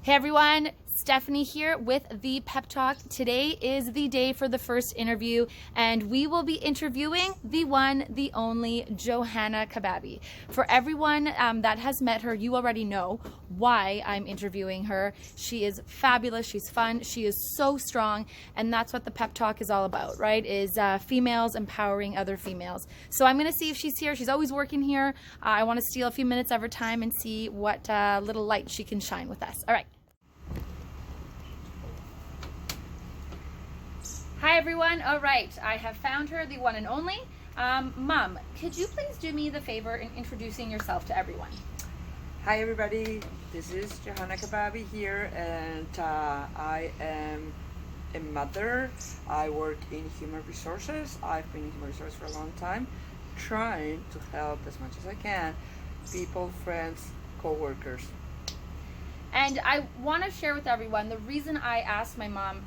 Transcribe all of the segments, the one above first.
Hey everyone, Stephanie here with the Pep Talk. Today is the day for the first interview, and we will be interviewing the one, the only Johanna Kababie. For everyone that has met her, you already know why I'm interviewing her. She is fabulous, she's fun, she is so strong, and that's what the Pep Talk is all about, right? Is females empowering other females. So I'm gonna see if she's here. She's always working here. I wanna steal a few minutes of her time and see what little light she can shine with us. All right. Hi everyone. All right, I have found her, the one and only. Mom, could you please do me the favor in introducing yourself to everyone? Hi everybody, this is Johanna Kababie here, and I am a mother. I work in human resources. I've been in human resources for a long time, trying to help as much as I can people, friends, co-workers. And I want to share with everyone the reason I asked my mom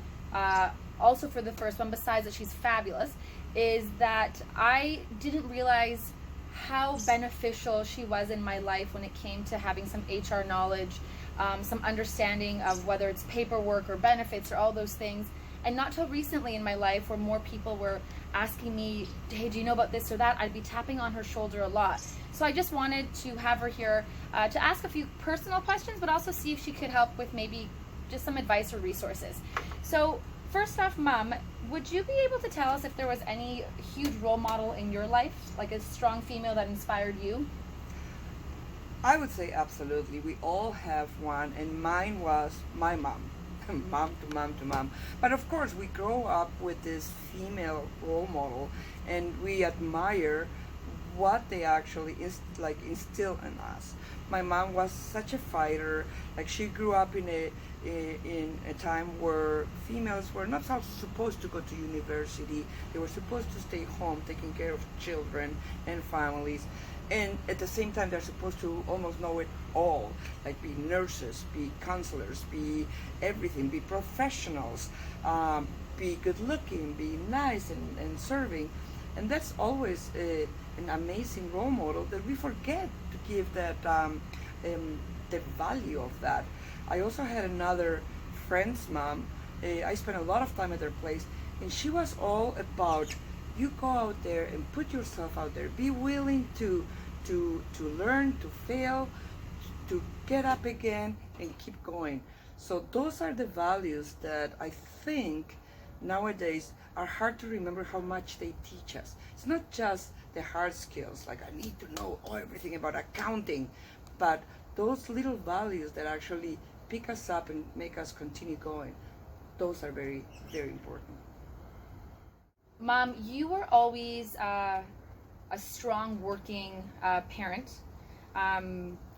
also for the first one, besides that she's fabulous, is that I didn't realize how beneficial she was in my life when it came to having some HR knowledge, some understanding of whether it's paperwork or benefits or all those things. And not till recently in my life, where more people were asking me, hey, do you know about this or that? I'd be tapping on her shoulder a lot. So I just wanted to have her here to ask a few personal questions, but also see if she could help with maybe just some advice or resources. So first off, Mom, would you be able to tell us if there was any huge role model in your life, like a strong female that inspired you? I would say absolutely. We all have one, and mine was my mom. Mom to mom to mom. But of course, we grow up with this female role model, and we admire what they actually instill in us. My mom was such a fighter. Like, she grew up in a time where females were not supposed to go to university. They were supposed to stay home taking care of children and families, and at the same time they're supposed to almost know it all, like be nurses, be counselors, be everything, be professionals, be good looking, be nice and serving. And that's always an amazing role model that we forget to give that the value of that. I also had another friend's mom. I spent a lot of time at her place, and she was all about, you go out there and put yourself out there. Be willing to learn, to fail, to get up again and keep going. So those are the values that I think nowadays are hard to remember how much they teach us. It's not just the hard skills, like I need to know everything about accounting, but those little values that actually pick us up and make us continue going, those are very, very important. Mom, you were always a strong working parent.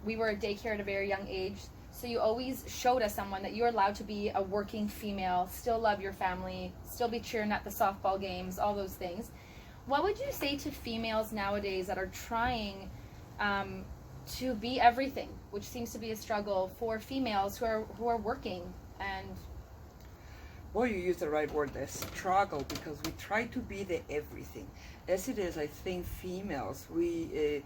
We were at daycare at a very young age, so you always showed us someone that you're allowed to be a working female, still love your family, still be cheering at the softball games, all those things. What would you say to females nowadays that are trying to be everything, which seems to be a struggle for females who are working? And well, you use the right word, the struggle, because we try to be the everything. As it is, I think females, we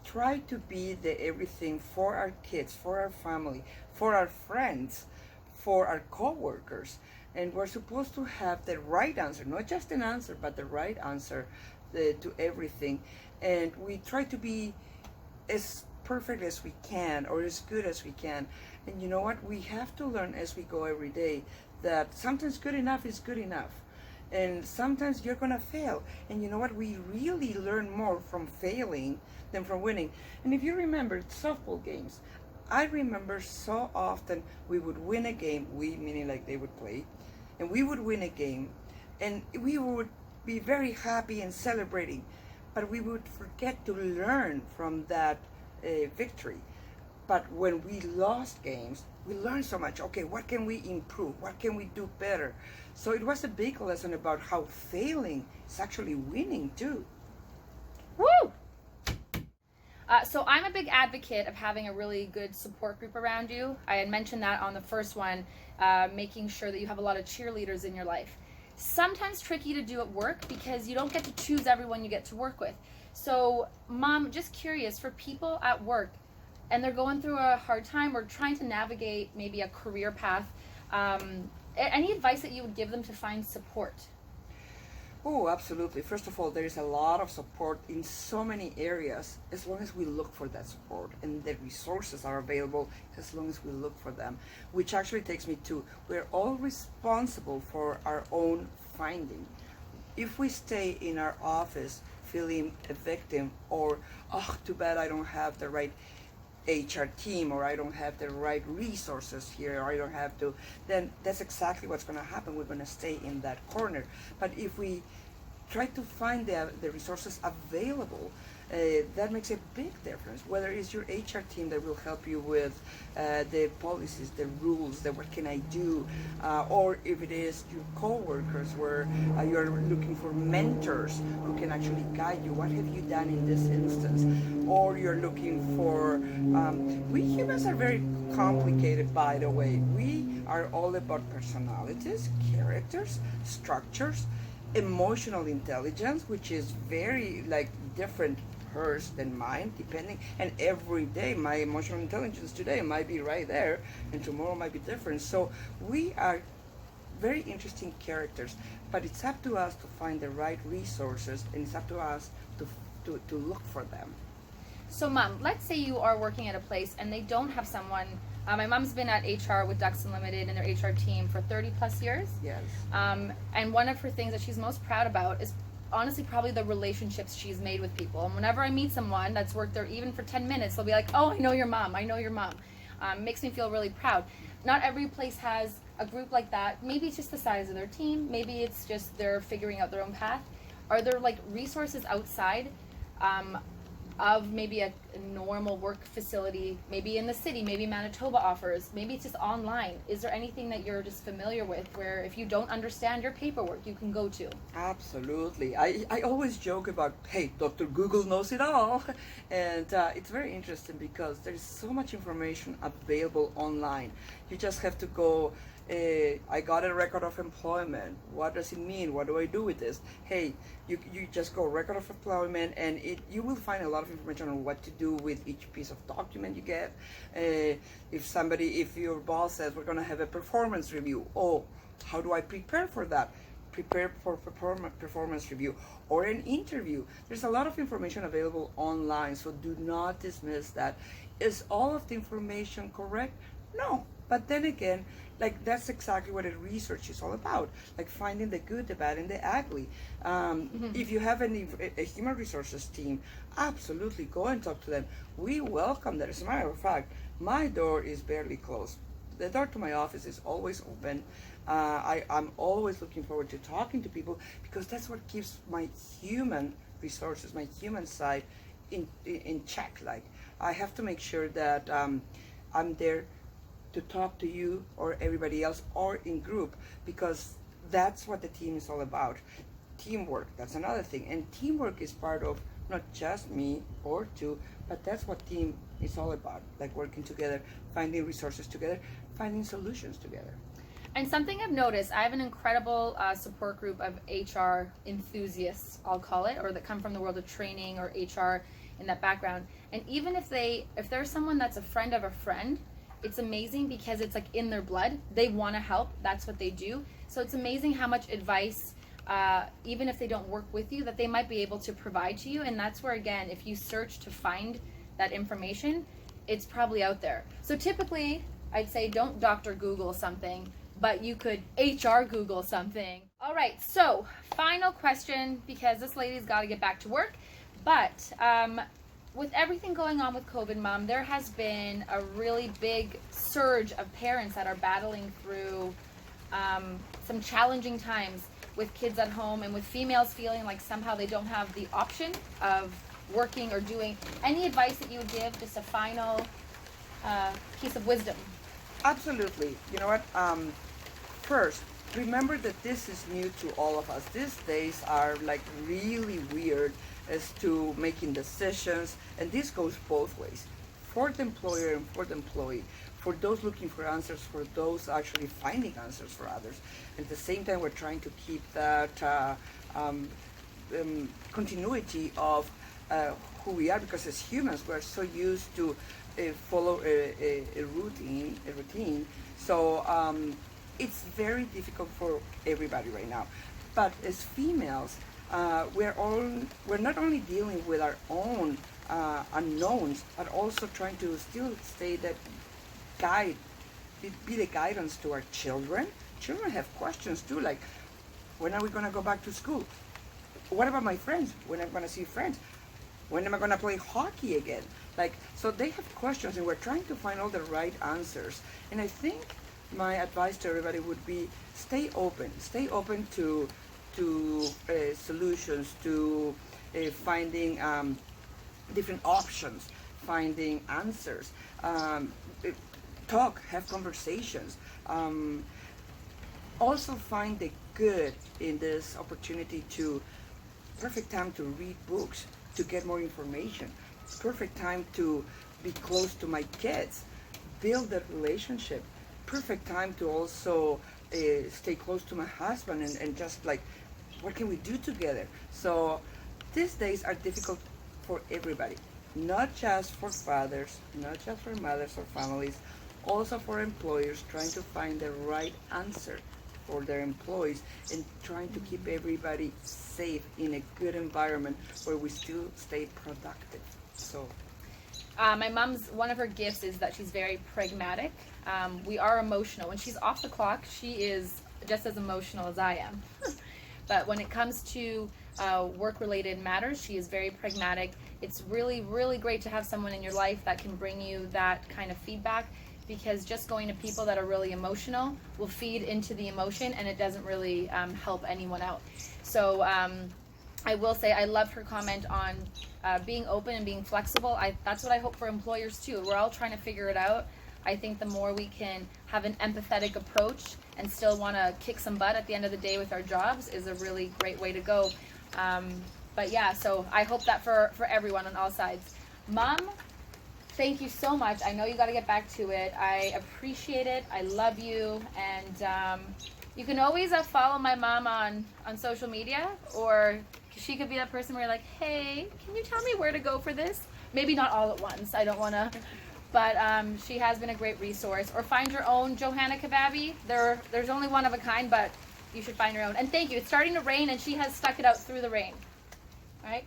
try to be the everything for our kids, for our family, for our friends, for our co-workers. And we're supposed to have the right answer, not just an answer, but the right answer to everything. And we try to be as perfect as we can, or as good as we can. And you know what? We have to learn as we go every day that sometimes good enough is good enough. And sometimes you're gonna fail. And you know what? We really learn more from failing than from winning. And if you remember softball games, I remember so often we would win a game, we meaning like they would play, and we would win a game, and we would be very happy and celebrating, but we would forget to learn from that victory. But when we lost games, we learned so much. Okay, what can we improve? What can we do better? So it was a big lesson about how failing is actually winning too. woo! So I'm a big advocate of having a really good support group around you. I had mentioned that on the first one, making sure that you have a lot of cheerleaders in your life. Sometimes tricky to do at work because you don't get to choose everyone you get to work with. So Mom, just curious, for people at work, and they're going through a hard time or trying to navigate maybe a career path, any advice that you would give them to find support? Oh, absolutely. First of all, there is a lot of support in so many areas as long as we look for that support, and the resources are available as long as we look for them, which actually takes me to we're all responsible for our own finding. If we stay in our office feeling a victim or, oh, too bad I don't have the right HR team, or I don't have the right resources here, or I don't have to, then that's exactly what's going to happen. We're going to stay in that corner. But if we try to find the resources available, that makes a big difference. Whether it's your HR team that will help you with the policies, the rules, the what can I do, or if it is your coworkers where you're looking for mentors who can actually guide you. What have you done in this instance? Or you're looking for, we humans are very complicated, by the way. We are all about personalities, characters, structures, emotional intelligence, which is very like different hers than mine, depending, and every day my emotional intelligence today might be right there and tomorrow might be different. So we are very interesting characters, but it's up to us to find the right resources, and it's up to us to look for them. So, Mom, let's say you are working at a place and they don't have someone. My mom's been at HR with Ducks Unlimited and their HR team for 30 plus years. Yes. And one of her things that she's most proud about is honestly probably the relationships she's made with people. And whenever I meet someone that's worked there even for 10 minutes, they'll be like, oh, I know your mom. I know your mom. Makes me feel really proud. Not every place has a group like that. Maybe it's just the size of their team. Maybe it's just they're figuring out their own path. Are there like resources outside of maybe a normal work facility, maybe in the city, maybe Manitoba offers, maybe it's just online? Is there anything that you're just familiar with where if you don't understand your paperwork, you can go to? Absolutely. I always joke about, hey, Dr. Google knows it all. And it's very interesting because there's so much information available online. You just have to go, I got a record of employment. What does it mean? What do I do with this? Hey, you just go record of employment, and you will find a lot of information on what to do with each piece of document you get. If your boss says we're going to have a performance review, oh, how do I prepare for that? Prepare for performance review or an interview. There's a lot of information available online, so do not dismiss that. Is all of the information correct? No. But then again, like that's exactly what research is all about, like finding the good, the bad, and the ugly. If you have a human resources team, absolutely go and talk to them. We welcome that. As a matter of fact, my door is barely closed. The door to my office is always open. I'm always looking forward to talking to people because that's what keeps my human resources, my human side in check. Like I have to make sure that I'm there to talk to you or everybody else or in group, because that's what the team is all about. Teamwork, that's another thing. And teamwork is part of not just me or two, but that's what team is all about. Like working together, finding resources together, finding solutions together. And something I've noticed, I have an incredible support group of HR enthusiasts, I'll call it, or that come from the world of training or HR in that background. And even if there's someone that's a friend of a friend, it's amazing because it's like in their blood. They want to help. That's what they do. So it's amazing how much advice, even if they don't work with you, that they might be able to provide to you. And that's where, again, if you search to find that information, it's probably out there. So typically, I'd say don't Dr. Google something, but you could HR Google something. All right, so final question, because this lady's got to get back to work. But with everything going on with COVID, Mom, there has been a really big surge of parents that are battling through some challenging times with kids at home, and with females feeling like somehow they don't have the option of working or doing. Any advice that you would give, just a final piece of wisdom? Absolutely. You know what? First, remember that this is new to all of us. These days are like really weird as to making decisions, and this goes both ways, for the employer and for the employee, for those looking for answers, for those actually finding answers for others. At the same time, we're trying to keep that continuity of who we are, because as humans we're so used to follow a routine. So it's very difficult for everybody right now. But as females, we're not only dealing with our own unknowns, but also trying to still stay that guide, be the guidance to our children. Children have questions too, like when are we gonna go back to school? What about my friends? When am I gonna see friends? When am I gonna play hockey again? Like, so they have questions, and we're trying to find all the right answers. And I think my advice to everybody would be stay open to solutions, to finding different options, finding answers. Talk, have conversations. Also find the good in this opportunity to perfect time to read books, to get more information, perfect time to be close to my kids, build that relationship, perfect time to also stay close to my husband and just like, what can we do together? So these days are difficult for everybody, not just for fathers, not just for mothers or families, also for employers trying to find the right answer for their employees and trying to keep everybody safe in a good environment where we still stay productive. So my mom's, one of her gifts is that she's very pragmatic. We are emotional. When she's off the clock, she is just as emotional as I am. But when it comes to work-related matters, she is very pragmatic. It's really, really great to have someone in your life that can bring you that kind of feedback, because just going to people that are really emotional will feed into the emotion, and it doesn't really help anyone out. So I will say I loved her comment on being open and being flexible. That's what I hope for employers too. We're all trying to figure it out. I think the more we can have an empathetic approach and still want to kick some butt at the end of the day with our jobs is a really great way to go. But yeah, so I hope that for everyone on all sides. Mom, thank you so much. I know you got to get back to it. I appreciate it. I love you. And you can always follow my mom on social media, or she could be that person where you're like, hey, can you tell me where to go for this? Maybe not all at once. I don't want to. But she has been a great resource. Or find your own Johanna Kababie. There's only one of a kind, but you should find your own. And thank you. It's starting to rain, and she has stuck it out through the rain. All right?